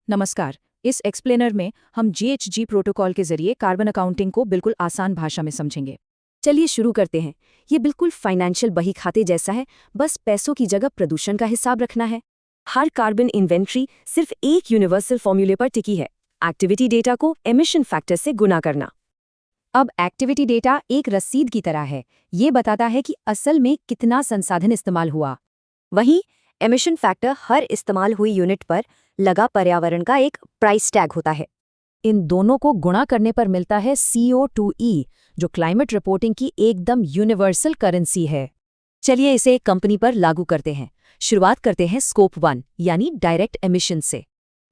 नमस्कार। इस एक्सप्लेनर में हम जीएचजी प्रोटोकॉल के जरिए कार्बन अकाउंटिंग को बिल्कुल आसान भाषा में समझेंगे। चलिए शुरू करते हैं। ये बिल्कुल फाइनेंशियल बही खाते जैसा है, बस पैसों की जगह प्रदूषण का हिसाब रखना है। हर कार्बन इन्वेंट्री सिर्फ एक यूनिवर्सल फॉर्मूले पर टिकी है, एक्टिविटी डेटा को एमिशन फैक्टर से गुना करना। अब एक्टिविटी डेटा एक रसीद की तरह है, ये बताता है कि असल में कितना संसाधन इस्तेमाल हुआ। वहीं एमिशन फैक्टर हर इस्तेमाल हुई यूनिट पर लगा पर्यावरण का एक प्राइस टैग होता है। इन दोनों को गुणा करने पर मिलता है CO2e, जो क्लाइमेट रिपोर्टिंग की एकदम यूनिवर्सल करेंसी है। चलिए इसे एक कंपनी पर लागू करते हैं। शुरुआत करते हैं स्कोप 1 यानी डायरेक्ट एमिशन से।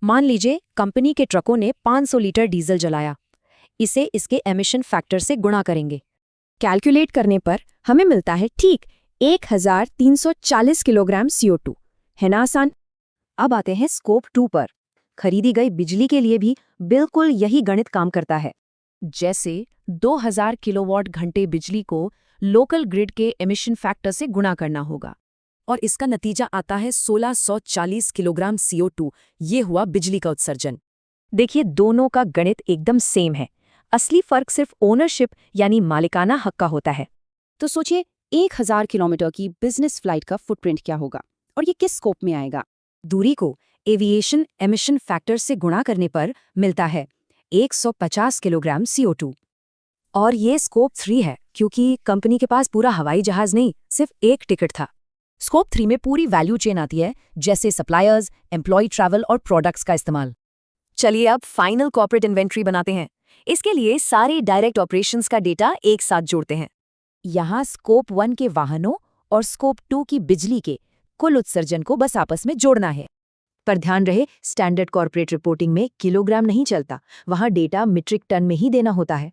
मान लीजिए कंपनी के ट्रकों ने 500 लीटर डीजल जलाया। इसे इसके एमिशन फैक्टर से गुणा करेंगे। कैलकुलेट करने पर हमें मिलता है ठीक 1340 किलोग्राम CO2। है ना आसान? अब आते हैं स्कोप 2 पर। खरीदी गई बिजली के लिए भी बिल्कुल यही गणित काम करता है। जैसे 2000 किलोवाट घंटे बिजली को लोकल ग्रिड के एमिशन फैक्टर से गुणा करना होगा और इसका नतीजा आता है 1640 किलोग्राम CO2। ये हुआ बिजली का उत्सर्जन। देखिए दोनों का गणित एकदम सेम है। असली फर्क सिर्फ ओनरशिप यानी मालिकाना हक का होता है। तो सोचिए 1000 किलोमीटर की बिजनेस फ्लाइट का फुटप्रिंट क्या होगा और ये किस स्कोप में आएगा। दूरी को एविएशन एमिशन फैक्टर से गुणा करने पर मिलता है 150 किलोग्राम CO2। और ये स्कोप 3 है क्योंकि कंपनी के पास पूरा हवाई जहाज नहीं, सिर्फ एक टिकट था। स्कोप 3 में पूरी वैल्यू चेन आती है, जैसे सप्लायर्स, एम्प्लॉय ट्रैवल और प्रोडक्ट्स का इस्तेमाल। चलिए अब फाइनल कॉर्पोरेट इन्वेंट्री बनाते हैं। इसके लिए सारे डायरेक्ट ऑपरेशंस का डेटा एक साथ जोड़ते हैं। यहाँ स्कोप 1 के वाहनों और स्कोप 2 की बिजली के कुल उत्सर्जन को बस आपस में जोड़ना है। पर ध्यान रहे, स्टैंडर्ड कॉर्पोरेट रिपोर्टिंग में किलोग्राम नहीं चलता, वहाँ डेटा मीट्रिक टन में ही देना होता है।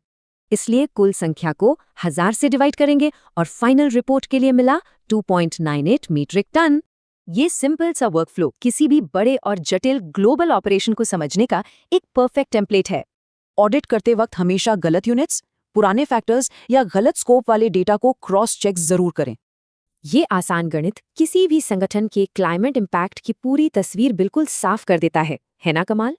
इसलिए कुल संख्या को 1000 से डिवाइड करेंगे और फाइनल रिपोर्ट के लिए मिला 2.98 मीट्रिक टन। ये सिंपल सा वर्कफ्लो किसी भी बड़े और जटिल ग्लोबल ऑपरेशन को समझने का एक परफेक्ट टेम्पलेट है। ऑडिट करते वक्त हमेशा गलत यूनिट्स, पुराने फैक्टर्स या गलत स्कोप वाले डेटा को क्रॉस चेक जरूर करें। ये आसान गणित किसी भी संगठन के क्लाइमेट इम्पैक्ट की पूरी तस्वीर बिल्कुल साफ कर देता है ना कमाल?